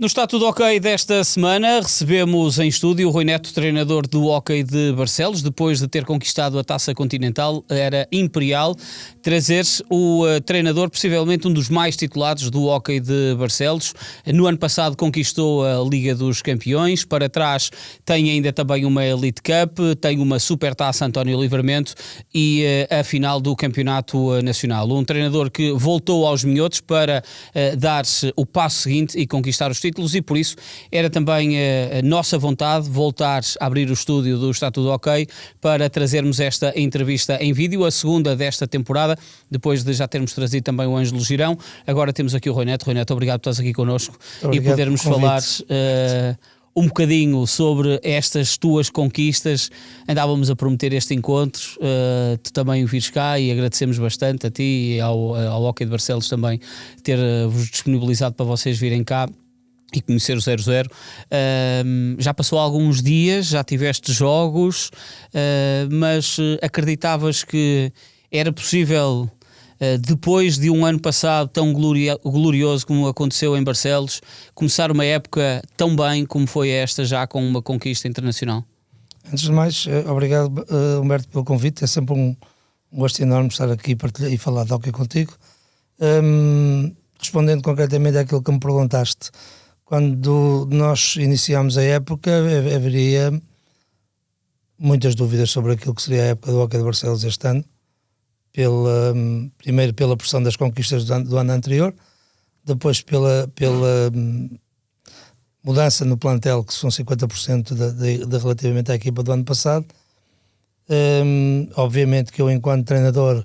No Está Tudo Ok desta semana, recebemos em estúdio o Rui Neto, treinador do Hóquei de Barcelos. Depois de ter conquistado a Taça Continental, era imperial trazer o treinador, possivelmente um dos mais titulados do Hóquei de Barcelos. No ano passado conquistou a Liga dos Campeões, para trás tem ainda também uma Elite Cup, tem uma Super Taça António Livramento e a final do Campeonato Nacional. Um treinador que voltou aos minhotos para dar-se o passo seguinte e conquistar os títulos, e por isso era também a nossa vontade voltar a abrir o estúdio do Está Tudo Ok para trazermos esta entrevista em vídeo, a segunda desta temporada, depois de já termos trazido também o Ângelo Girão. Agora temos aqui o Rui Neto. Rui Neto, obrigado por estás aqui connosco e podermos falar um bocadinho sobre estas tuas conquistas. Andávamos a prometer este encontro, tu também vires cá, e agradecemos bastante a ti e ao Hóquei de Barcelos também ter-vos disponibilizado para vocês virem cá e conhecer o 0-0. Já passou alguns dias, já tiveste jogos, mas acreditavas que era possível, depois de um ano passado tão glorioso como aconteceu em Barcelos, começar uma época tão bem como foi esta, já com uma conquista internacional? Antes de mais, obrigado, Humberto, pelo convite. É sempre um gosto enorme estar aqui e falar de hóquei contigo. Respondendo concretamente àquilo que me perguntaste, quando nós iniciámos a época, haveria muitas dúvidas sobre aquilo que seria a época do Hóquei de Barcelos este ano. Primeiro pela pressão das conquistas do ano anterior, depois pela mudança no plantel, que são 50% relativamente à equipa do ano passado. Obviamente que eu, enquanto treinador,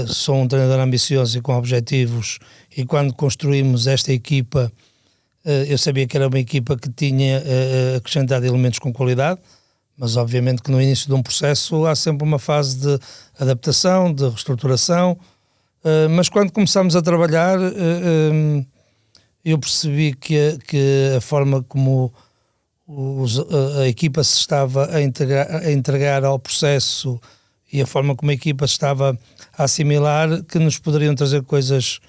sou um treinador ambicioso e com objetivos, e quando construímos esta equipa, eu sabia que era uma equipa que tinha acrescentado elementos com qualidade, mas obviamente que no início de um processo há sempre uma fase de adaptação, de reestruturação, mas quando começámos a trabalhar, eu percebi que a forma como a equipa se estava a entregar ao processo e a forma como a equipa se estava a assimilar, que nos poderiam trazer coisas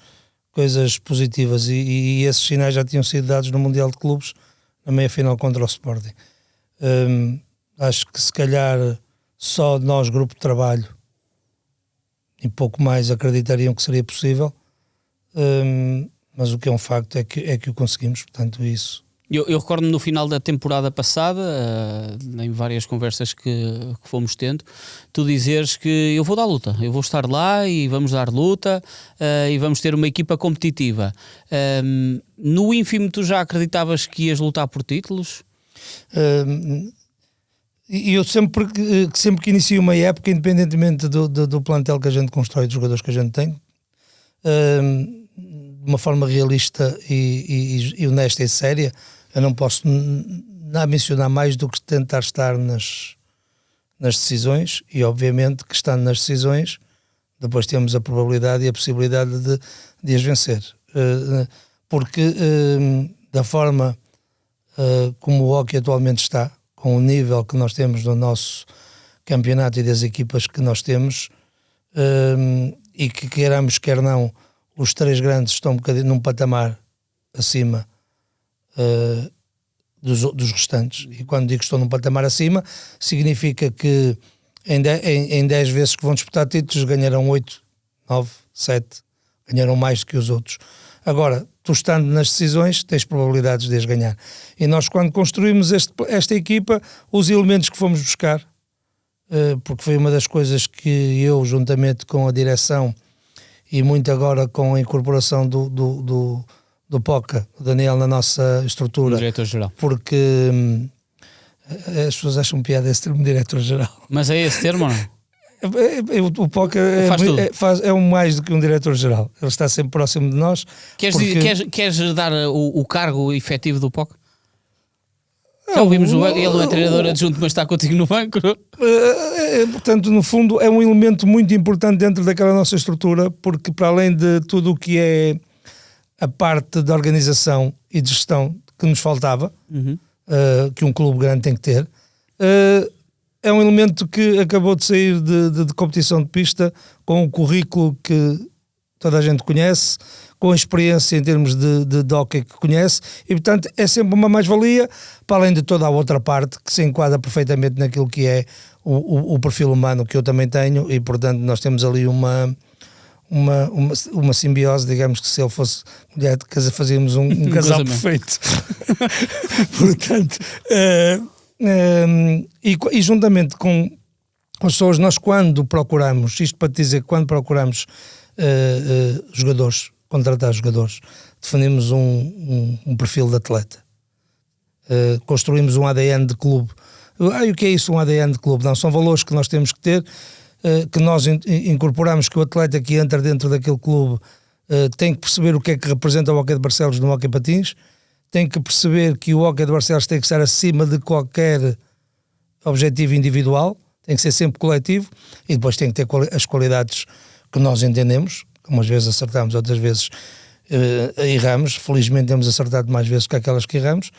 positivas, e esses sinais já tinham sido dados no Mundial de Clubes, na meia-final contra o Sporting. Acho que se calhar só nós, grupo de trabalho, e pouco mais, acreditariam que seria possível, mas o que é um facto é que o conseguimos, portanto isso. Eu recordo-me no final da temporada passada, em várias conversas que fomos tendo, tu dizeres que eu vou dar luta, eu vou estar lá e vamos dar luta, e vamos ter uma equipa competitiva. No ínfimo, tu já acreditavas que ias lutar por títulos? E eu sempre que inicio uma época, independentemente do plantel que a gente constrói, dos jogadores que a gente tem, de uma forma realista e honesta e séria, eu não posso mencionar mais do que tentar estar nas decisões, e obviamente que estando nas decisões depois temos a probabilidade e a possibilidade de as vencer, porque da forma como o hóquei atualmente está, com o nível que nós temos no nosso campeonato e das equipas que nós temos, e que queiramos quer não, os três grandes estão um bocadinho num patamar acima dos restantes, e quando digo que estão num patamar acima, significa que em 10 vezes que vão disputar títulos ganharão 8, 9, 7, ganharão mais do que os outros. Agora, tu estando nas decisões, tens probabilidades de as ganhar. E nós, quando construímos esta equipa, os elementos que fomos buscar, porque foi uma das coisas que eu, juntamente com a direção, e muito agora com a incorporação do Poca, o Daniel, na nossa estrutura, diretor-geral, porque as pessoas acham piada esse termo, diretor-geral. Mas é esse termo ou não? O Poca é mais do que um diretor-geral. Ele está sempre próximo de nós. Queres dar o cargo efetivo do Poca? Já ouvimos, ele não é treinador adjunto, mas está contigo no banco. Portanto, no fundo, é um elemento muito importante dentro daquela nossa estrutura, porque para além de tudo o que é a parte da organização e de gestão que nos faltava, que um clube grande tem que ter, é um elemento que acabou de sair de competição de pista, com um currículo que toda a gente conhece, com experiência em termos de hóquei que conhece, e portanto é sempre uma mais-valia, para além de toda a outra parte que se enquadra perfeitamente naquilo que é o perfil humano que eu também tenho, e portanto nós temos ali uma simbiose, digamos que se ele fosse mulher de casa fazíamos um casal perfeito. Portanto, e juntamente com as pessoas, nós quando procuramos, isto para te dizer, quando procuramos jogadores, contratar jogadores, definimos um perfil de atleta, construímos um ADN de clube. E o que é isso, um ADN de clube? Não, são valores que nós temos que ter, que nós incorporamos, que o atleta que entra dentro daquele clube tem que perceber o que é que representa o Hóquei de Barcelos no Hóquei Patins, tem que perceber que o Hóquei de Barcelos tem que estar acima de qualquer objetivo individual, tem que ser sempre coletivo, e depois tem que ter as qualidades que nós entendemos, como às vezes acertamos, outras vezes erramos. Felizmente temos acertado mais vezes que aquelas que erramos,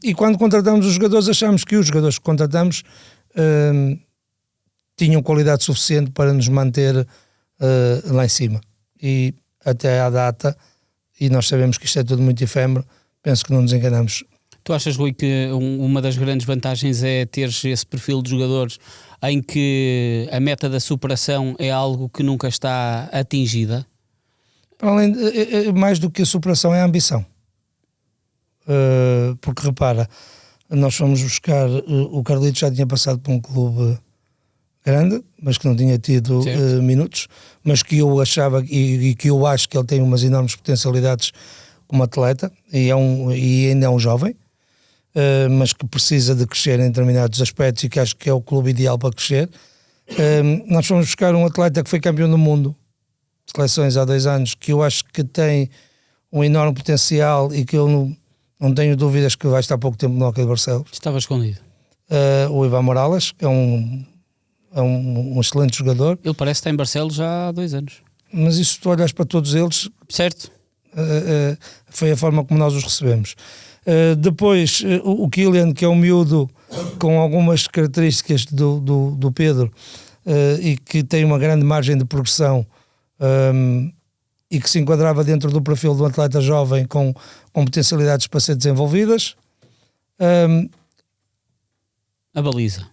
e quando contratamos os jogadores, achamos que os jogadores que contratamos tinham qualidade suficiente para nos manter lá em cima, e até à data, e nós sabemos que isto é tudo muito efêmero, penso que não nos enganamos. Tu achas, Rui, que uma das grandes vantagens é teres esse perfil de jogadores em que a meta da superação é algo que nunca está atingida? Além mais do que a superação, é a ambição. Porque repara, nós fomos buscar, o Carlitos já tinha passado por um clube grande, mas que não tinha tido minutos, mas que eu achava e que eu acho que ele tem umas enormes potencialidades como atleta, e ainda é um jovem, mas que precisa de crescer em determinados aspectos, e que acho que é o clube ideal para crescer. Nós fomos buscar um atleta que foi campeão do mundo de seleções há 2 anos, que eu acho que tem um enorme potencial e que eu não tenho dúvidas que vai estar pouco tempo no Hóquei de Barcelos. Estava escondido. O Ivan Morales, que é um excelente jogador. Ele parece estar em Barcelos já há 2 anos. Mas isso, tu olhas para todos eles... Certo. Foi a forma como nós os recebemos. Depois o Kylian, que é um miúdo com algumas características do Pedro, e que tem uma grande margem de progressão, e que se enquadrava dentro do perfil de um atleta jovem com potencialidades para ser desenvolvidas. A baliza.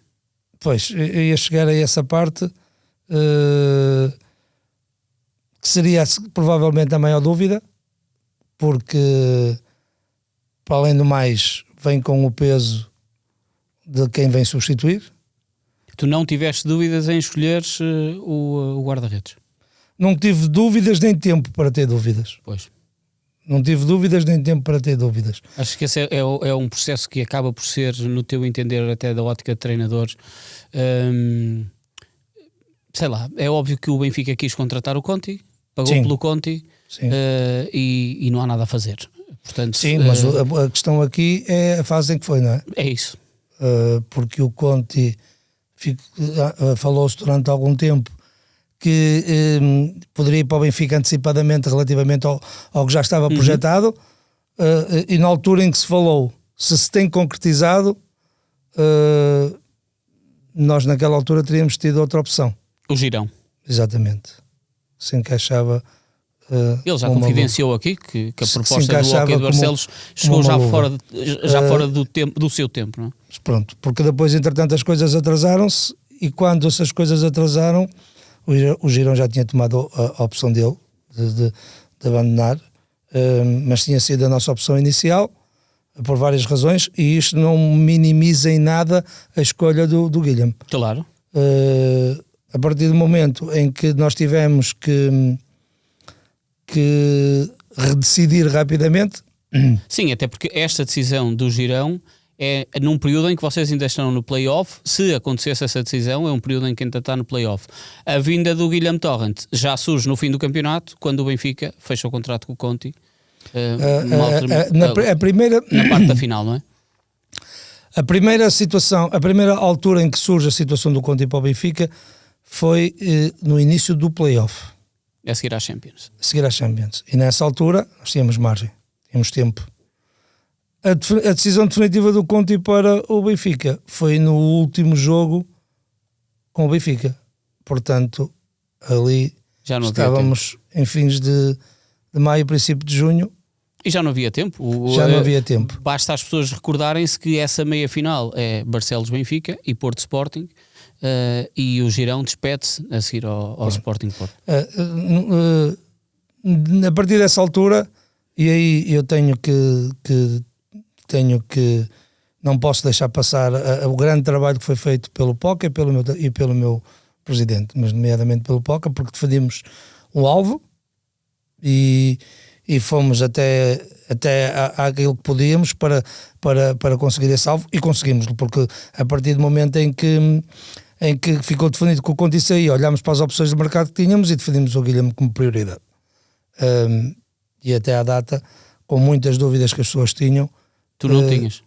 Pois, eu ia chegar a essa parte, que seria provavelmente a maior dúvida, porque, para além do mais, vem com o peso de quem vem substituir. Tu não tiveste dúvidas em escolheres o guarda-redes? Não tive dúvidas nem tempo para ter dúvidas. Pois. Não tive dúvidas nem tempo para ter dúvidas. Acho que esse é um processo que acaba por ser, no teu entender, até da ótica de treinadores, sei lá, é óbvio que o Benfica quis contratar o Conti, pagou pelo Conti, e não há nada a fazer. Portanto, sim, mas a questão aqui é a fase em que foi, não é? É isso. Porque o Conti falou-se durante algum tempo que poderia ir para o Benfica antecipadamente relativamente ao que já estava projetado, e na altura em que se falou, se tem concretizado, nós naquela altura teríamos tido outra opção. O Girão. Exatamente. Se encaixava... Ele já confidenciou aqui que a proposta do Hóquei de Barcelos chegou já fora do seu tempo, não é? Pronto, porque depois, entretanto, as coisas atrasaram-se, e quando essas coisas atrasaram, o Girão já tinha tomado a opção dele de abandonar, mas tinha sido a nossa opção inicial, por várias razões, e isto não minimiza em nada a escolha do Guilherme. Claro. A partir do momento em que nós tivemos que redecidir rapidamente. Sim, até porque esta decisão do Girão é num período em que vocês ainda estão no play-off. Se acontecesse essa decisão, é um período em que ainda está no play-off. A vinda do Guilherme Torrent já surge no fim do campeonato, quando o Benfica fecha o contrato com o Conti, na parte da final, não é? A primeira situação, a primeira altura em que surge a situação do Conti para o Benfica foi no início do play-off. A seguir às Champions. E nessa altura nós tínhamos margem, tínhamos tempo. A decisão definitiva do Conti para o Benfica foi no último jogo com o Benfica. Portanto, ali Já não havia Estávamos em fins de maio, princípio de junho. E já não havia tempo. Já não havia tempo. Basta as pessoas recordarem-se que essa meia-final é Barcelos-Benfica e Porto-Sporting, e o Girão despede-se a seguir ao Sporting Porto. A partir dessa altura, e aí eu tenho que não posso deixar passar o grande trabalho que foi feito pelo Poca e pelo meu presidente, mas nomeadamente pelo Poca, porque defendemos um alvo e fomos até aquilo que podíamos para conseguir esse alvo, e conseguimos, porque a partir do momento em que ficou definido que o Conte saía, olhámos para as opções de mercado que tínhamos e definimos o Guilherme como prioridade. E até à data, com muitas dúvidas que as pessoas tinham. Tu não tinhas?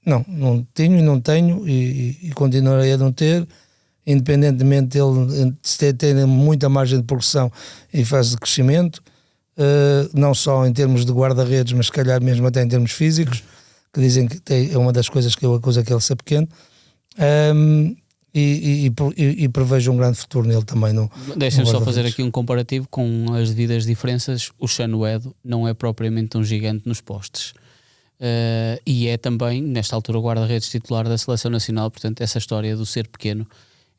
Não tinha e não tenho, e continuarei a não ter, independentemente dele ter muita margem de progressão e fase de crescimento, não só em termos de guarda-redes, mas se calhar mesmo até em termos físicos, que dizem que é uma das coisas que eu acuso, que ele ser pequeno, e prevejo um grande futuro nele também. Deixa-me só fazer aqui um comparativo com as devidas diferenças. O Chanuedo não é propriamente um gigante nos postes. E é também, nesta altura, o guarda-redes titular da Seleção Nacional. Portanto, essa história do ser pequeno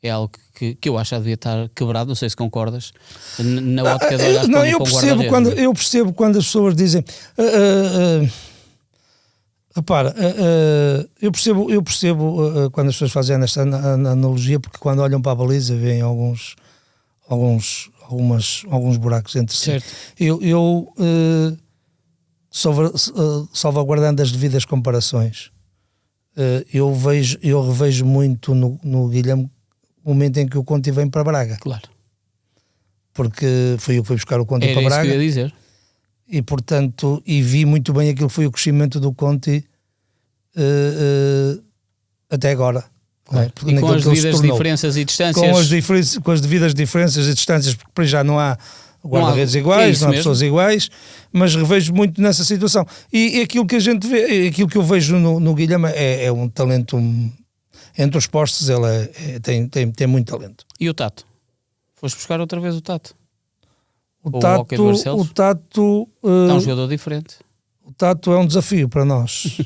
é algo que eu acho que devia estar quebrado. Não sei se concordas. Na ótica de olhar não, eu percebo quando as pessoas dizem repara, eu percebo quando as pessoas fazem esta analogia, porque quando olham para a baliza veem alguns buracos entre si. Certo. Eu salvaguardando as devidas comparações, eu revejo muito no Guilherme o momento em que o Conte vem para Braga. Claro. Porque foi eu que fui buscar o Conte para Braga. Era isso que eu ia dizer. E portanto, vi muito bem aquilo que foi o crescimento do Conte até agora. Claro. E com as devidas diferenças e distâncias. Com as devidas diferenças e distâncias, porque para já não há guarda-redes iguais, não há pessoas iguais, mas revejo muito nessa situação. E aquilo que a gente vê, aquilo que eu vejo no Guilherme é um talento. Entre os postos ele tem muito talento. E o Tato? Foste buscar outra vez o Tato? O Tato é um jogador diferente. O Tato é um desafio para nós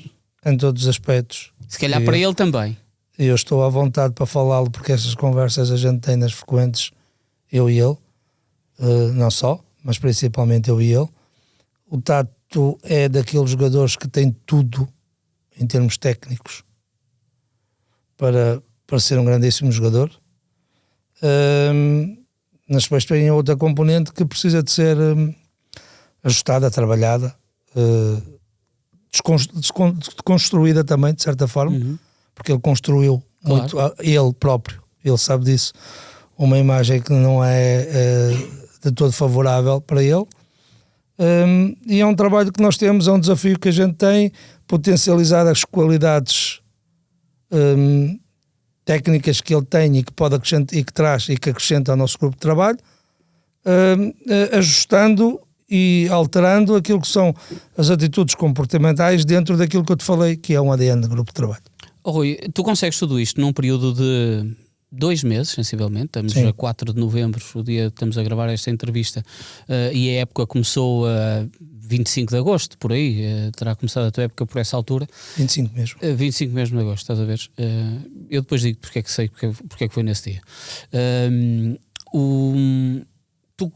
em todos os aspectos. Se calhar para ele também. Eu estou à vontade para falá-lo, porque essas conversas a gente tem nas frequentes, eu e ele, não só, mas principalmente eu e ele. O Tato é daqueles jogadores que tem tudo em termos técnicos para ser um grandíssimo jogador, mas depois tem outra componente que precisa de ser ajustada, trabalhada, desconstruída também, de certa forma, porque ele construiu muito, ele próprio, ele sabe disso, uma imagem que não é de todo favorável para ele, e é um trabalho que nós temos, é um desafio que a gente tem, potencializar as qualidades técnicas que ele tem e que pode acrescentar e que traz e que acrescenta ao nosso grupo de trabalho, ajustando e alterando aquilo que são as atitudes comportamentais dentro daquilo que eu te falei, que é um ADN do grupo de trabalho. Rui, tu consegues tudo isto num período de 2 meses, sensivelmente. Estamos a 4 de novembro, o dia que estamos a gravar esta entrevista, e a época começou a 25 de agosto, por aí, terá começado a tua época por essa altura. 25 mesmo. 25 mesmo de agosto, estás a ver? Eu depois digo porque é que sei, porque é que foi nesse dia.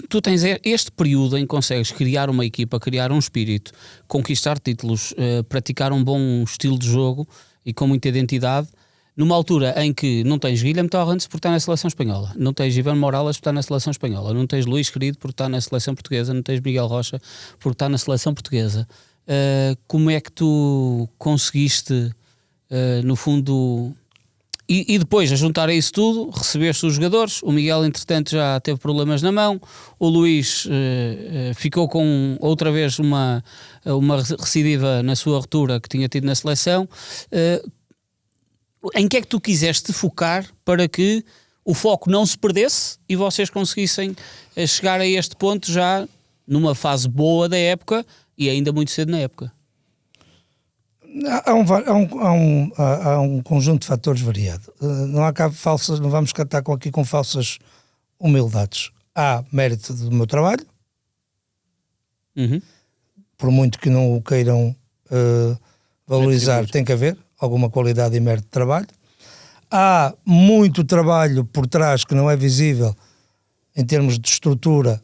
Tu tens este período em que consegues criar uma equipa, criar um espírito, conquistar títulos, praticar um bom estilo de jogo e com muita identidade, numa altura em que não tens Guilherme Torrens por estar na seleção espanhola, não tens Ivan Morales por estar na seleção espanhola, não tens Luís Querido por estar na seleção portuguesa, não tens Miguel Rocha por estar na seleção portuguesa. Como é que tu conseguiste, no fundo... E depois, a juntar a isso tudo, recebeste os jogadores, o Miguel, entretanto, já teve problemas na mão, o Luís ficou com outra vez uma recidiva na sua ruptura que tinha tido na seleção. Em que é que tu quiseste focar para que o foco não se perdesse e vocês conseguissem chegar a este ponto já numa fase boa da época e ainda muito cedo na época? Há um conjunto de fatores variado. Não há cá falsas, não vamos cantar aqui com falsas humildades. há mérito do meu trabalho, Uhum. por muito que não o queiram valorizar, tem que haver alguma qualidade e mérito de trabalho. Há muito trabalho por trás que não é visível em termos de estrutura,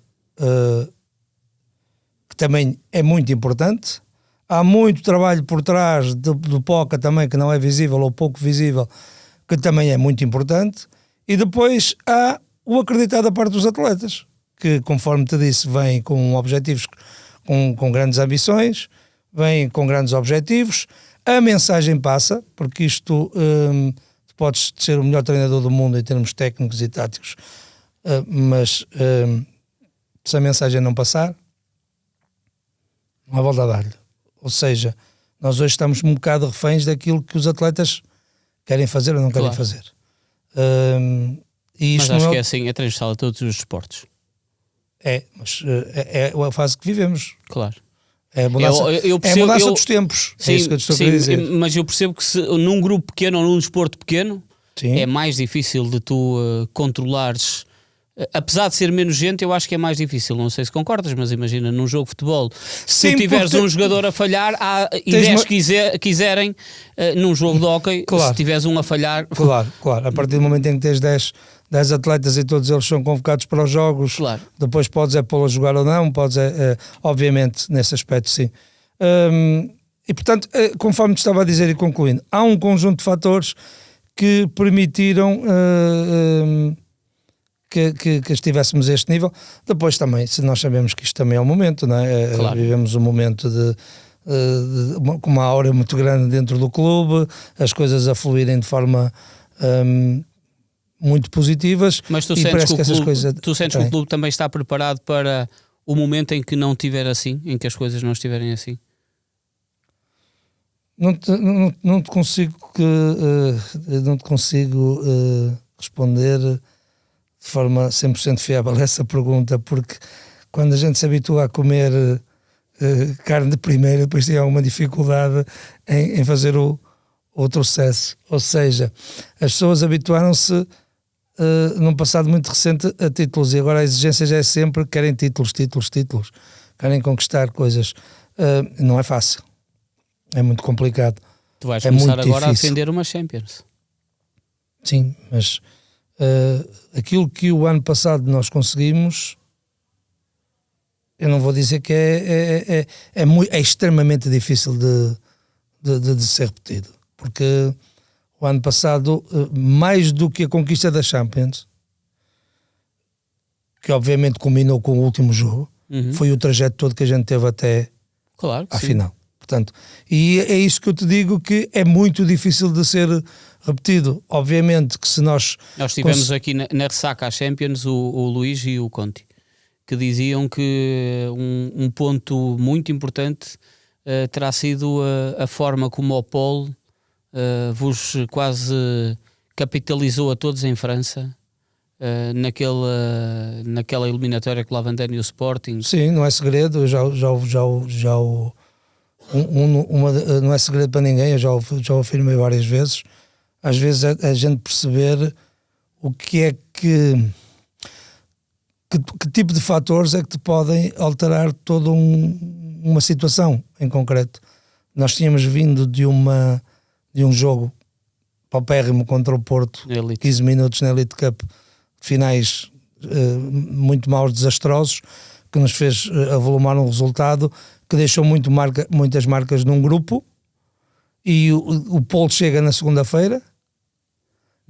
que também é muito importante. Há muito trabalho por trás do POCA também que não é visível ou pouco visível, que também é muito importante. E depois há o acreditar da parte dos atletas, que, conforme te disse, vêm com objetivos, com grandes ambições, vêm com grandes objetivos. A mensagem passa, porque isto, tu podes ser o melhor treinador do mundo em termos técnicos e táticos, mas se a mensagem não passar, não há volta a dar-lhe. Ou seja, nós hoje estamos um bocado reféns daquilo que os atletas querem fazer ou não querem fazer. E isto mas acho que é assim, é transversal a todos os esportes. Mas é a fase que vivemos. Claro. É a mudança, percebo, a mudança dos tempos. Sim, é isso que eu estou a querer dizer. Mas eu percebo que num grupo pequeno ou num desporto pequeno, sim, é mais difícil de tu controlares. Apesar de ser menos gente, eu acho que é mais difícil. Não sei se concordas, mas imagina, num jogo de futebol, se tu tiveres um jogador a falhar, há 10 quiserem num jogo de hóquei, se tiveres um a falhar... Claro. A partir do momento em que tens 10 atletas e todos eles são convocados para os jogos, depois podes pô-lo a jogar ou não, podes obviamente, nesse aspecto, sim. E portanto, conforme te estava a dizer e concluindo, há um conjunto de fatores que permitiram... Que estivéssemos a este nível. Depois também, se nós sabemos que isto também é um momento, não é? Vivemos um momento com uma aura muito grande dentro do clube, as coisas a fluírem de forma muito positivas. Mas tu sentes que o clube também está preparado para o momento em que não estiver assim, em que as coisas não estiverem assim? Não te consigo responder de forma 100% fiável essa pergunta, porque quando a gente se habitua a comer carne de primeira, depois tem alguma dificuldade em fazer o processo. Ou seja, as pessoas habituaram-se num passado muito recente a títulos, e agora a exigência já é sempre querem títulos, querem conquistar coisas. Não é fácil, é muito complicado. Tu vais começar agora a defender uma Champions. Sim, mas aquilo que o ano passado nós conseguimos, eu não vou dizer que é extremamente difícil de ser repetido, porque o ano passado, mais do que a conquista da Champions, que obviamente culminou com o último jogo, foi o trajeto todo que a gente teve até à final. Portanto, e é isso que eu te digo, que é muito difícil de ser repetido. Obviamente que se nós tivemos aqui na ressaca à Champions o Luís e o Conti, que diziam que um ponto muito importante terá sido a forma como o Paul vos quase capitalizou a todos em França, naquela eliminatória com o Lavanderne e o Sporting. Sim, não é segredo, não é segredo para ninguém, eu já o afirmei várias vezes. Às vezes a gente perceber o que é que tipo de fatores é que te podem alterar toda uma situação em concreto. Nós tínhamos vindo de um jogo paupérrimo contra o Porto, 15 minutos na Elite Cup, finais muito maus, desastrosos, que nos fez avolumar um resultado que deixou muitas marcas num grupo, e o Paulo chega na segunda-feira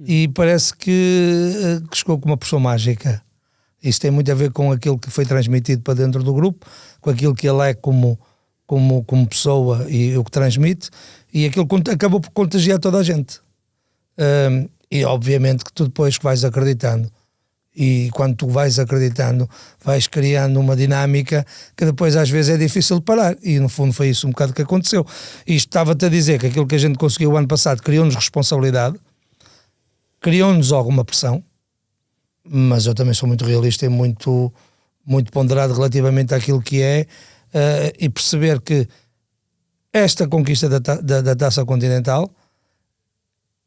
e parece que chegou com uma pressão mágica. Isso tem muito a ver com aquilo que foi transmitido para dentro do grupo, com aquilo que ele é como pessoa e o que transmite, e aquilo acabou por contagiar toda a gente. E obviamente que tu depois que vais acreditando, e quando tu vais acreditando, vais criando uma dinâmica que depois às vezes é difícil de parar, e no fundo foi isso um bocado que aconteceu. Isto estava-te a dizer que aquilo que a gente conseguiu o ano passado criou-nos responsabilidade, criou-nos alguma pressão, mas eu também sou muito realista e muito, muito ponderado relativamente àquilo que é, e perceber que esta conquista da Taça Continental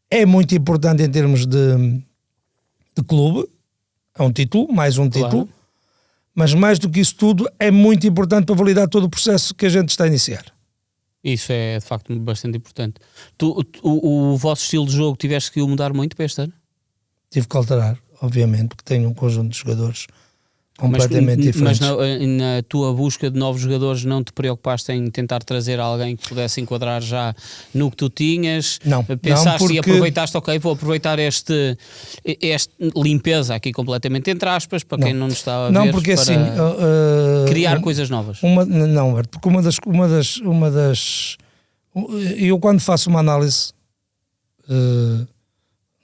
é muito importante em termos de clube. É um título, mais um título, mas mais do que isso tudo é muito importante para validar todo o processo que a gente está a iniciar. Isso é de facto bastante importante. O vosso estilo de jogo tiveste que mudar muito para este ano? Tive que alterar, obviamente, porque tenho um conjunto de jogadores completamente diferentes. Mas na tua busca de novos jogadores não te preocupaste em tentar trazer alguém que pudesse enquadrar já no que tu tinhas? Não. Pensaste porque... e aproveitaste, ok, vou aproveitar este limpeza aqui completamente entre aspas, para quem não nos está a ver, não, porque para assim, criar coisas novas. Não, porque uma das eu quando faço uma análise no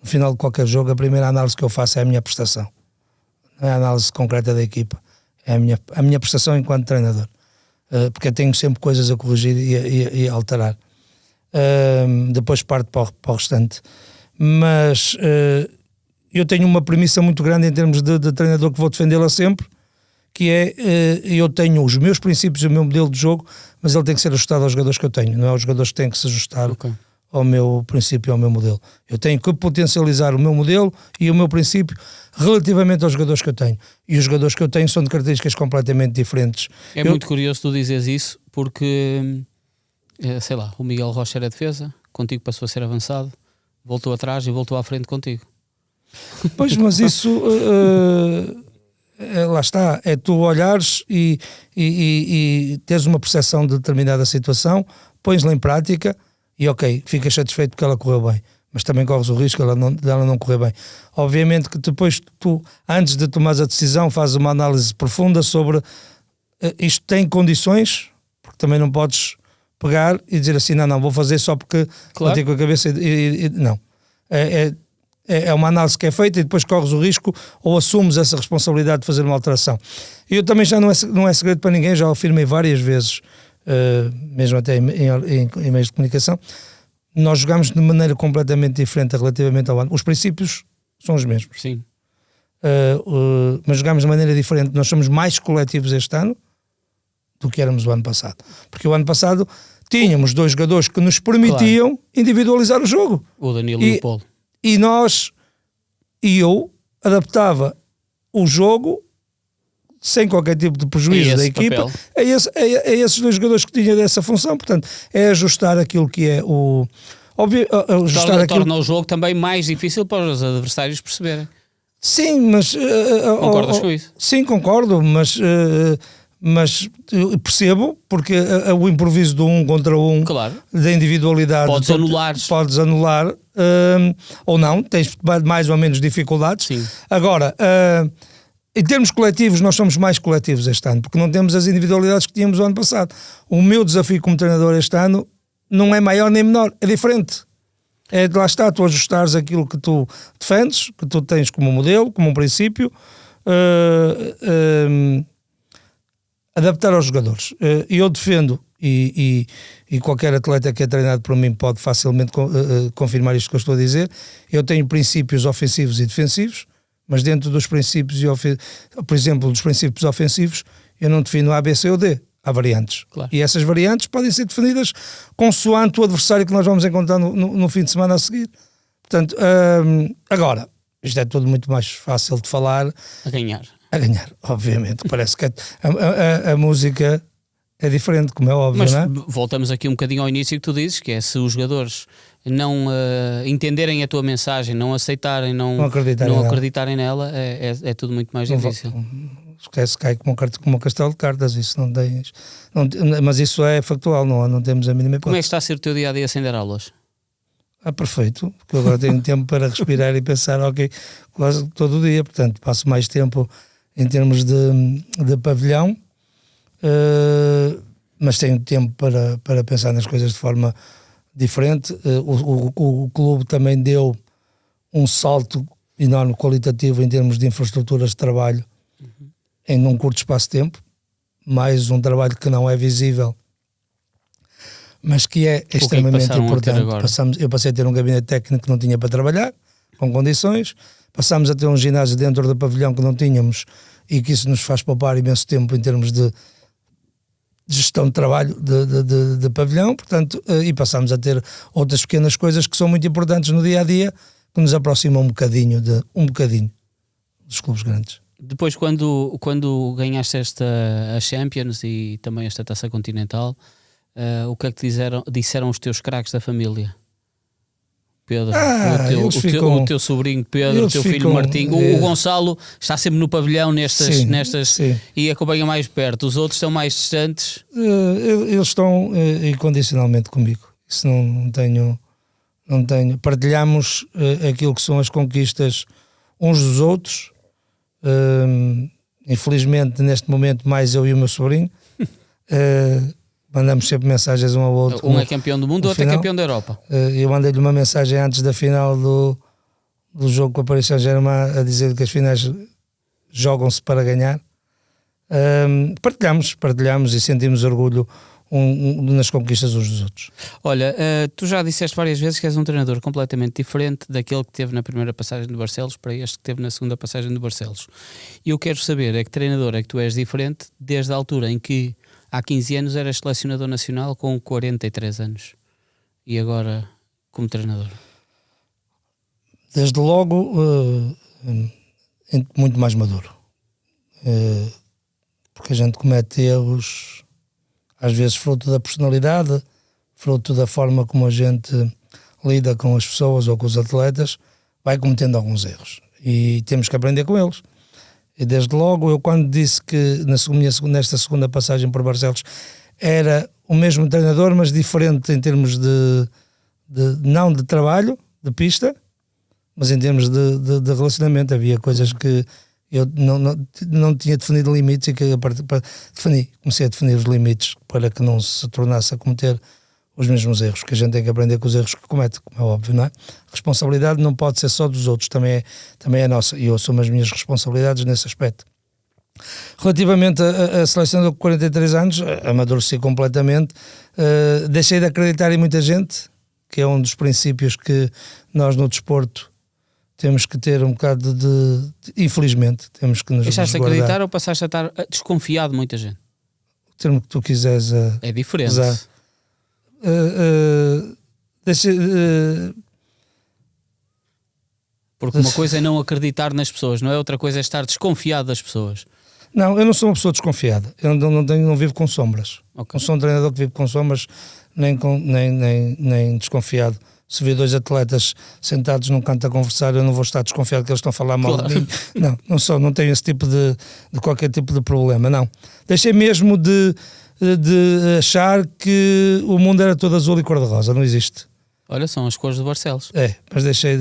final de qualquer jogo, a primeira análise que eu faço é a minha prestação. Não é a análise concreta da equipa, é a minha prestação enquanto treinador, porque eu tenho sempre coisas a corrigir e a alterar. Depois parto para o restante, mas eu tenho uma premissa muito grande em termos de treinador que vou defendê-la sempre, que é, eu tenho os meus princípios e o meu modelo de jogo, mas ele tem que ser ajustado aos jogadores que eu tenho, não é os jogadores que têm que se ajustar ao meu princípio e ao meu modelo. Eu tenho que potencializar o meu modelo e o meu princípio relativamente aos jogadores que eu tenho. E os jogadores que eu tenho são de características completamente diferentes. Muito curioso tu dizeres isso, porque, sei lá, o Miguel Rocha era defesa, contigo passou a ser avançado, voltou atrás e voltou à frente contigo. Pois, mas isso... lá está, é tu olhares e teres uma percepção de determinada situação, pões-la em prática e ok, ficas satisfeito porque ela correu bem, mas também corres o risco dela não correr bem. Obviamente que depois tu, antes de tomares a decisão, fazes uma análise profunda sobre isto tem condições, porque também não podes pegar e dizer assim, não, vou fazer só porque vou ter com a cabeça não. É uma análise que é feita e depois corres o risco ou assumes essa responsabilidade de fazer uma alteração. E eu também já não é segredo para ninguém, já o afirmei várias vezes, mesmo até em meios de comunicação, nós jogamos de maneira completamente diferente relativamente ao ano. Os princípios são os mesmos. Sim. Mas jogamos de maneira diferente. Nós somos mais coletivos este ano do que éramos o ano passado. Porque o ano passado tínhamos dois jogadores que nos permitiam individualizar o jogo. O Danilo e o Paulo. E eu adaptava o jogo sem qualquer tipo de prejuízo da equipa a esses dois jogadores que tinham dessa função. Portanto, é ajustar aquilo que é o... Torna o jogo também mais difícil para os adversários perceberem. Sim, mas... Concordas com isso? Sim, concordo, mas eu percebo, porque o improviso do 1 contra 1, da individualidade... Podes anular, ou não, tens mais ou menos dificuldades. Sim. Agora, em termos coletivos, nós somos mais coletivos este ano, porque não temos as individualidades que tínhamos o ano passado. O meu desafio como treinador este ano não é maior nem menor, é diferente. Lá está, tu ajustares aquilo que tu defendes, que tu tens como modelo, como um princípio, adaptar aos jogadores. Eu defendo, e qualquer atleta que é treinado por mim pode facilmente confirmar isto que eu estou a dizer, eu tenho princípios ofensivos e defensivos, mas dentro dos princípios, por exemplo, dos princípios ofensivos, eu não defino A, B, C ou D. Há variantes. E essas variantes podem ser definidas consoante o adversário que nós vamos encontrar no fim de semana a seguir. Portanto, agora, isto é tudo muito mais fácil de falar. A ganhar, obviamente. Parece que a música é diferente, como é óbvio, mas não é? Voltamos aqui um bocadinho ao início que tu dizes, que é se os jogadores não entenderem a tua mensagem, não aceitarem, não acreditarem nela, é tudo muito mais difícil. Esquece, cai como um castelo de cartas, isso não tens, mas isso é factual, não temos a mínima hipótese. Como é que está a ser o teu dia-a-dia sem dar aulas? Perfeito, porque agora tenho tempo para respirar e pensar, ok, quase todo o dia, portanto passo mais tempo em termos de pavilhão, mas tenho tempo para pensar nas coisas de forma diferente. O clube também deu um salto enorme qualitativo em termos de infraestruturas de trabalho em um curto espaço de tempo, mais um trabalho que não é visível, mas que é extremamente importante. Eu passei a ter um gabinete técnico que não tinha para trabalhar, com condições, passámos a ter um ginásio dentro do pavilhão que não tínhamos e que isso nos faz poupar imenso tempo em termos de gestão de trabalho de pavilhão, portanto, e passámos a ter outras pequenas coisas que são muito importantes no dia-a-dia, que nos aproximam um bocadinho dos clubes grandes. Depois, quando ganhaste a Champions e também esta Taça Continental, o que é que disseram os teus craques da família? Pedro, o teu sobrinho Pedro, o teu filho Martim, o Gonçalo está sempre no pavilhão nestas e acompanha mais perto. Os outros estão mais distantes? Eles estão incondicionalmente comigo. Isso não tenho. Partilhamos aquilo que são as conquistas uns dos outros. Infelizmente, neste momento, mais eu e o meu sobrinho. Mandamos sempre mensagens um ao outro. Um é campeão do mundo, o outro é campeão da Europa. Eu mandei-lhe uma mensagem antes da final do jogo com a Paris Saint-Germain a dizer que as finais jogam-se para ganhar. Partilhamos e sentimos orgulho nas conquistas uns dos outros. Olha, tu já disseste várias vezes que és um treinador completamente diferente daquele que teve na primeira passagem do Barcelos para este que teve na segunda passagem do Barcelos. E eu quero saber que treinador é que tu és diferente desde a altura em que há 15 anos eras selecionador nacional com 43 anos e agora como treinador. Desde logo muito mais maduro, porque a gente comete erros às vezes fruto da personalidade, fruto da forma como a gente lida com as pessoas ou com os atletas, vai cometendo alguns erros e temos que aprender com eles. E desde logo, eu quando disse que nesta segunda passagem por Barcelos era o mesmo treinador, mas diferente em termos não de trabalho, de pista, mas em termos de relacionamento. Havia coisas que eu não tinha definido limites e que comecei a definir os limites para que não se tornasse a cometer os mesmos erros, que a gente tem que aprender com os erros que comete, como é óbvio, não é? A responsabilidade não pode ser só dos outros, também é nossa, e eu assumo as minhas responsabilidades nesse aspecto. Relativamente a selecionador com 43 anos, amadureci completamente, deixei de acreditar em muita gente, que é um dos princípios que nós no desporto temos que ter um bocado infelizmente, temos que nos deixaste de acreditar ou passaste a estar desconfiado de muita gente? O termo que tu quiseres é diferente. Porque uma coisa é não acreditar nas pessoas, não é? Outra coisa é estar desconfiado das pessoas. Não, eu não sou uma pessoa desconfiada. Eu não vivo com sombras. Okay. Não sou um treinador que vive com sombras, nem desconfiado. Se vir dois atletas sentados num canto a conversar, eu não vou estar desconfiado que eles estão a falar mal de mim. Não tenho esse tipo de qualquer tipo de problema, não. Deixei mesmo de achar que o mundo era todo azul e cor-de-rosa, não existe. Olha, são as cores do Barcelos. Mas deixei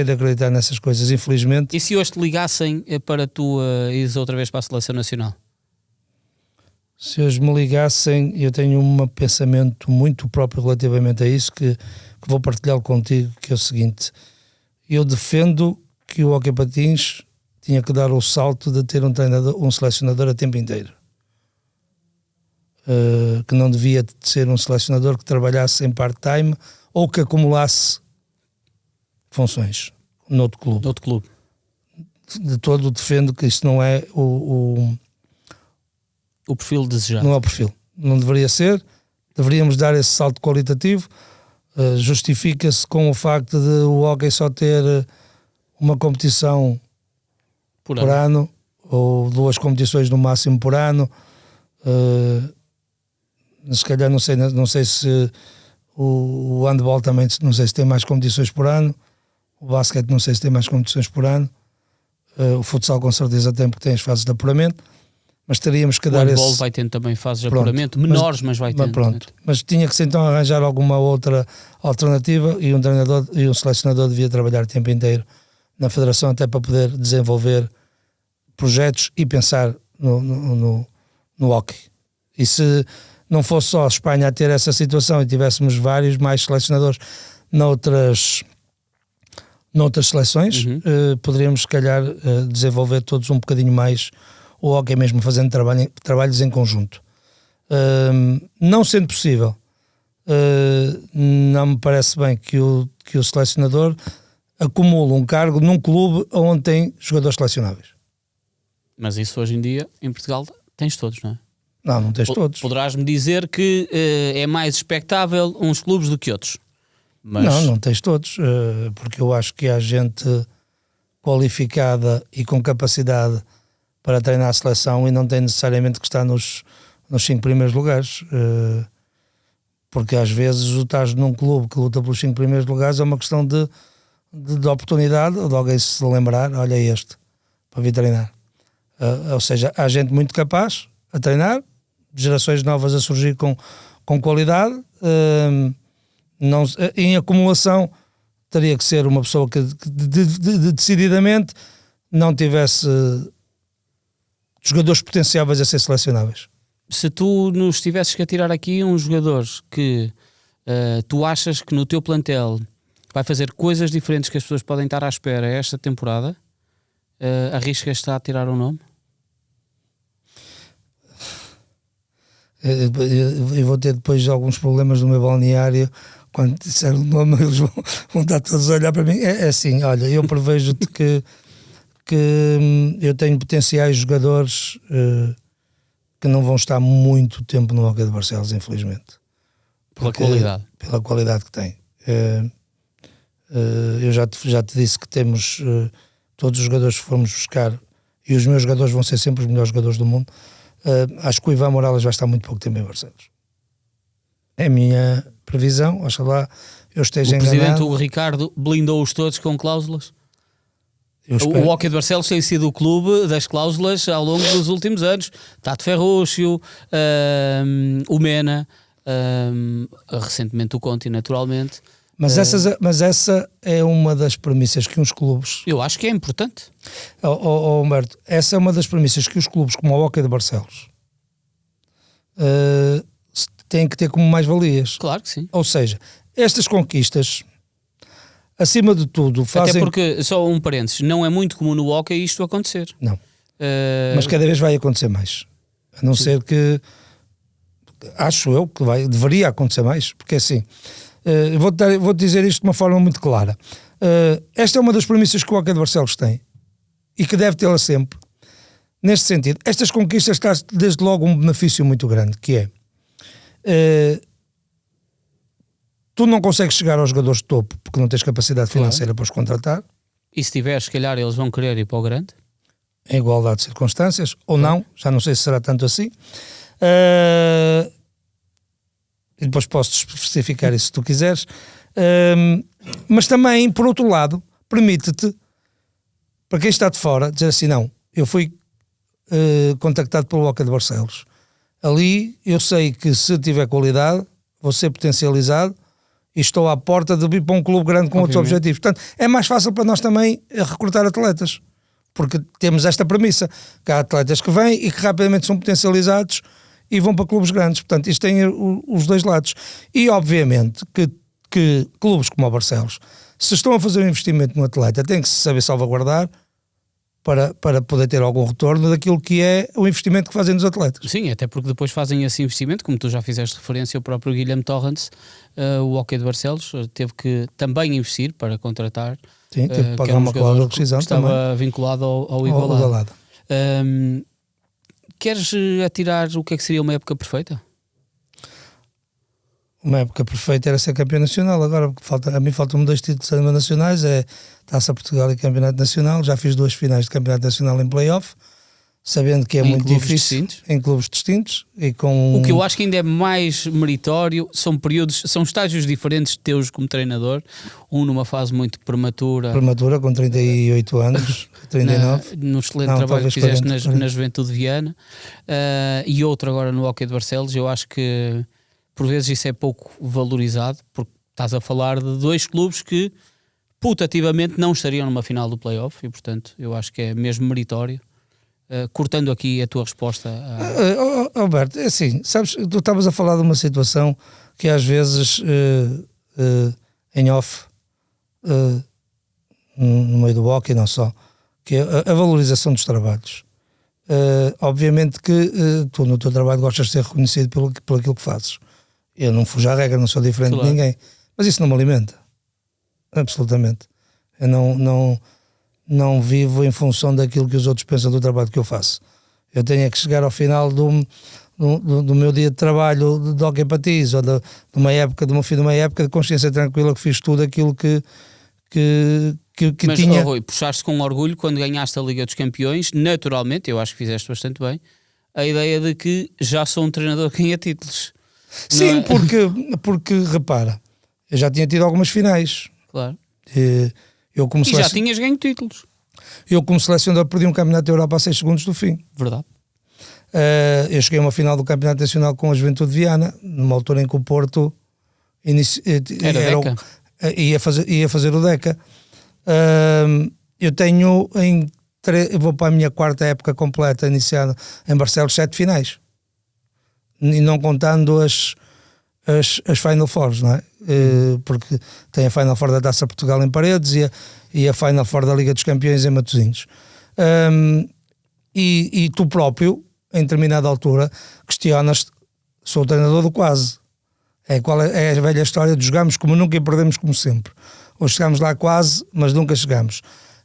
de acreditar nessas coisas, infelizmente. E se hoje te ligassem para tu ires outra vez para a Seleção Nacional? Se hoje me ligassem, eu tenho um pensamento muito próprio relativamente a isso, que vou partilhá-lo contigo, que é o seguinte: eu defendo que o hóquei patins tinha que dar o salto de ter um selecionador a tempo inteiro. Que não devia de ser um selecionador que trabalhasse em part-time ou que acumulasse funções noutro clube. De todo defendo que isso não é o perfil desejado. Não é o perfil. Não deveria ser. Deveríamos dar esse salto qualitativo. Justifica-se com o facto de o hóquei só ter uma competição por ano ou 2 competições no máximo por ano. Se calhar não sei se o handball também, não sei se tem mais competições por ano, o basquete não sei se tem mais competições por ano, o futsal com certeza tem, porque tem as fases de apuramento, mas teríamos que dar esse... O handball vai tendo também fases de apuramento, menores, mas vai tendo. Mas tinha que então arranjar alguma outra alternativa e um treinador e um selecionador devia trabalhar o tempo inteiro na federação até para poder desenvolver projetos e pensar no hóquei. E se não fosse só a Espanha a ter essa situação e tivéssemos vários mais selecionadores noutras seleções, poderíamos se calhar desenvolver todos um bocadinho mais o hóquei mesmo, fazendo trabalhos em conjunto. Não sendo possível, não me parece bem que o selecionador acumule um cargo num clube onde tem jogadores selecionáveis. Mas isso hoje em dia, em Portugal, tens todos, não é? Não tens todos. Poderás-me dizer que é mais expectável uns clubes do que outros. Mas... Não tens todos, porque eu acho que há gente qualificada e com capacidade para treinar a seleção e não tem necessariamente que estar nos 5 primeiros lugares, porque às vezes o estás num clube que luta pelos 5 primeiros lugares é uma questão de oportunidade, ou de alguém se lembrar, olha este, para vir treinar. Ou seja, há gente muito capaz a treinar, gerações novas a surgir com qualidade, em acumulação teria que ser uma pessoa que decididamente não tivesse jogadores potenciáveis a ser selecionáveis. Se tu nos tivesses que atirar aqui um jogador que tu achas que no teu plantel vai fazer coisas diferentes que as pessoas podem estar à espera esta temporada, arriscas-te a tirar um nome? Eu vou ter depois alguns problemas no meu balneário. Quando disser o nome, eles vão estar todos a olhar para mim. É assim, olha, eu prevejo-te que eu tenho potenciais jogadores que não vão estar muito tempo no Hockey de Barcelos, infelizmente. Pela qualidade. Pela qualidade que tem. Eu já te disse que temos todos os jogadores que fomos buscar, e os meus jogadores vão ser sempre os melhores jogadores do mundo. Acho que o Ivan Morales vai estar muito pouco tempo em Barcelos. É a minha previsão, oxalá eu esteja enganado. O presidente Hugo Ricardo blindou-os todos com cláusulas? O Hockey de Barcelos tem sido o clube das cláusulas ao longo dos últimos anos. Tato Ferrúcio, o Mena, recentemente o Conti, naturalmente. Mas essa é uma das premissas que uns clubes... Eu acho que é importante. Humberto, essa é uma das premissas que os clubes como o Hockey de Barcelos têm que ter como mais-valias. Claro que sim. Ou seja, estas conquistas, acima de tudo, fazem... Até porque, só um parênteses, não é muito comum no hockey isto acontecer. Não. Mas cada vez vai acontecer mais. A não ser que... Acho eu que deveria acontecer mais. Porque assim... Vou-te dizer isto de uma forma muito clara. Esta é uma das premissas que o Hockey de Barcelos tem e que deve tê-la sempre. Neste sentido, estas conquistas traz desde logo um benefício muito grande, que é tu não consegues chegar aos jogadores de topo porque não tens capacidade financeira para os contratar. E se tiveres, se calhar eles vão querer ir para o grande. Em igualdade de circunstâncias, ou não, já não sei se será tanto assim. E depois posso especificar isso se tu quiseres, mas também, por outro lado, permite-te, para quem está de fora, dizer assim, não, eu fui contactado pelo Hockey de Barcelos, ali eu sei que se tiver qualidade vou ser potencializado e estou à porta de vir para um clube grande com outros objetivos. Portanto, é mais fácil para nós também recrutar atletas, porque temos esta premissa, que há atletas que vêm e que rapidamente são potencializados e vão para clubes grandes. Portanto, isto tem os dois lados. E, obviamente, que clubes como o Barcelos, se estão a fazer um investimento no atleta, têm que se saber salvaguardar para poder ter algum retorno daquilo que é o investimento que fazem nos atletas. Sim, até porque depois fazem esse investimento, como tu já fizeste referência, o próprio Guilherme Torrance, o Hockey de Barcelos, teve que também investir para contratar. Sim, teve que pagar uma cláusula de rescisão também. Estava vinculado ao Igualado. Queres atirar o que é que seria uma época perfeita? Uma época perfeita era ser campeão nacional. Agora a mim faltam-me 2 títulos nacionais, é Taça Portugal e Campeonato Nacional. Já fiz 2 finais de Campeonato Nacional em play-off, sabendo que é muito difícil em clubes distintos. E com... O que eu acho que ainda é mais meritório são estágios diferentes teus como treinador, um numa fase muito prematura com 38 anos, 39, no excelente trabalho que fizeste na Juventude de Viana, e outro agora no Hockey de Barcelos. Eu acho que por vezes isso é pouco valorizado, porque estás a falar de 2 clubes que putativamente não estariam numa final do play-off, e portanto eu acho que é mesmo meritório. Cortando aqui a tua resposta Alberto, é assim, sabes, tu estavas a falar de uma situação que às vezes em off no meio do hockey, não só, que é a valorização dos trabalhos. Obviamente que tu no teu trabalho gostas de ser reconhecido por aquilo que fazes. Eu não fujo à regra, não sou diferente de ninguém, mas isso não me alimenta, absolutamente. Eu não vivo em função daquilo que os outros pensam do trabalho que eu faço. Eu tenho que chegar ao final do meu dia de trabalho de hockey patins, ou de uma época, de uma fim de uma época de consciência tranquila, que fiz tudo aquilo que que mas, tinha... Rui, puxaste com orgulho quando ganhaste a Liga dos Campeões, naturalmente, eu acho que fizeste bastante bem, a ideia de que já sou um treinador que ganha títulos. Sim, porque, repara, eu já tinha tido algumas finais. Claro. Eu como já tinhas ganho títulos. Eu como selecionador perdi um campeonato da Europa a 6 segundos do fim. Verdade. Eu cheguei a uma final do Campeonato Nacional com a Juventude de Viana, numa altura em que o Porto ia fazer o DECA. Eu tenho vou para a minha quarta época completa iniciada em Barcelos 7 finais, e não contando as Final Fours, não é? Porque tem a Final Four da Taça Portugal em Paredes e a Final Four da Liga dos Campeões em Matosinhos. E tu próprio, em determinada altura, questionas: sou o treinador do quase. Qual é a velha história de jogamos como nunca e perdemos como sempre. Ou chegamos lá quase, mas nunca chegamos.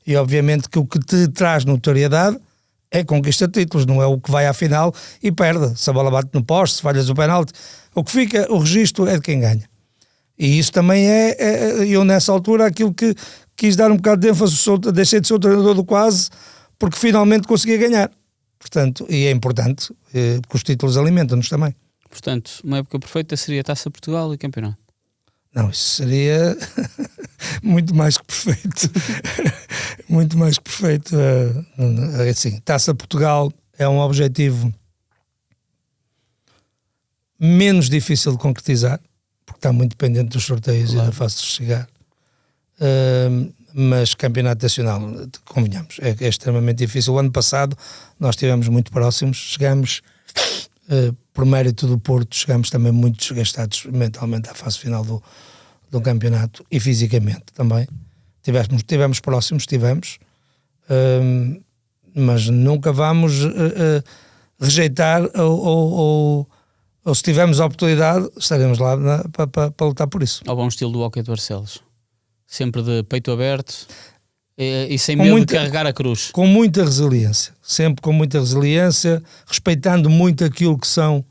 E obviamente que o que te traz notoriedade é conquista de títulos, não é o que vai à final e perde. Se a bola bate no poste, se falhas o penalti, o que fica, o registro é de quem ganha. E isso também eu nessa altura, aquilo que quis dar um bocado de ênfase, deixei de ser o treinador do quase, porque finalmente consegui ganhar. Portanto, e é importante, porque os títulos alimentam-nos também. Portanto, uma época perfeita seria Taça Portugal e Campeonato. Não, isso seria muito mais que perfeito. Muito mais que perfeito. Assim, Taça Portugal é um objetivo menos difícil de concretizar, porque está muito dependente dos sorteios, claro, e da fase de chegar. Mas Campeonato Nacional, convenhamos, é extremamente difícil. O ano passado nós estivemos muito próximos, chegamos, por mérito do Porto, chegamos também muito desgastados mentalmente à fase final do campeonato e fisicamente também. Tivemos próximos, mas nunca vamos rejeitar ou se tivermos a oportunidade, estaremos lá para lutar por isso. Ao bom estilo do Hóquei de Barcelos. Sempre de peito aberto e sem medo de carregar a cruz. Com muita resiliência. Sempre com muita resiliência, respeitando muito aquilo que são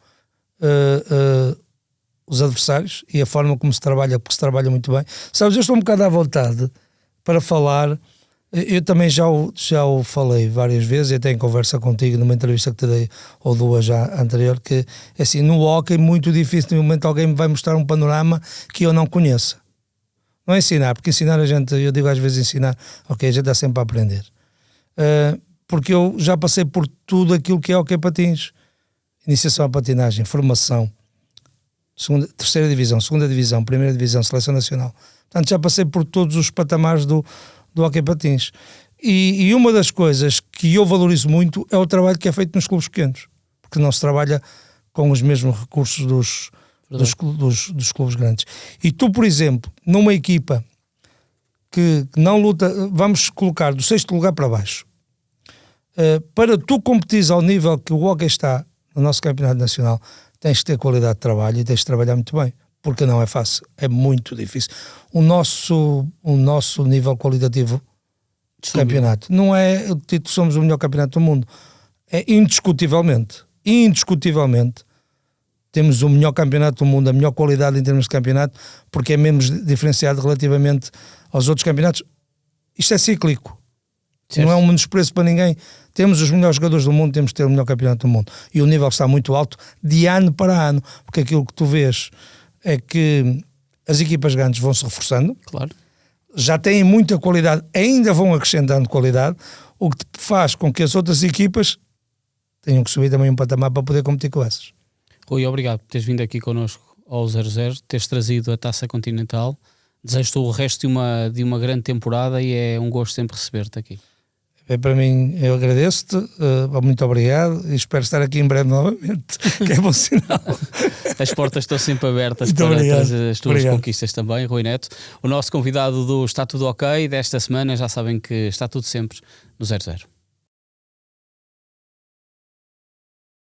os adversários e a forma como se trabalha, porque se trabalha muito bem. Sabes, eu estou um bocado à vontade para falar. Eu também já o falei várias vezes, e até em conversa contigo numa entrevista que te dei, ou duas já anterior, que assim, no hóquei é muito difícil, no momento alguém me vai mostrar um panorama que eu não conheça. Não é ensinar, porque ensinar a gente, eu digo às vezes ensinar, ok, a gente está sempre a aprender. Porque eu já passei por tudo aquilo que é hóquei patins. Iniciação à patinagem, formação, terceira divisão, segunda divisão, primeira divisão, seleção nacional. Portanto, já passei por todos os patamares do hóquei patins. E uma das coisas que eu valorizo muito é o trabalho que é feito nos clubes pequenos, porque não se trabalha com os mesmos recursos dos clubes grandes. E tu, por exemplo, numa equipa que não luta, vamos colocar do 6º lugar para baixo, para tu competires ao nível que o hóquei está no nosso campeonato nacional, tens de ter qualidade de trabalho e tens de trabalhar muito bem, porque não é fácil, é muito difícil. O nosso nível qualitativo de campeonato não é o título, somos o melhor campeonato do mundo, é indiscutivelmente temos o melhor campeonato do mundo, a melhor qualidade em termos de campeonato, porque é menos diferenciado relativamente aos outros campeonatos. Isto é cíclico. Certo. Não é um menospreço para ninguém. Temos os melhores jogadores do mundo, temos de ter o melhor campeonato do mundo. E o nível está muito alto de ano para ano, porque aquilo que tu vês é que as equipas grandes vão se reforçando. Claro. Já têm muita qualidade, ainda vão acrescentando qualidade, o que faz com que as outras equipas tenham que subir também um patamar para poder competir com essas. Rui, obrigado por teres vindo aqui connosco ao 00, teres trazido a Taça Continental. Desejo-te o resto de uma grande temporada e é um gosto sempre receber-te aqui. Para mim, eu agradeço-te, muito obrigado e espero estar aqui em breve novamente, que é bom sinal. As portas estão sempre abertas muito para trazer as tuas conquistas também, Rui Neto. O nosso convidado do Está Tudo Ok desta semana, já sabem que está tudo sempre no 00.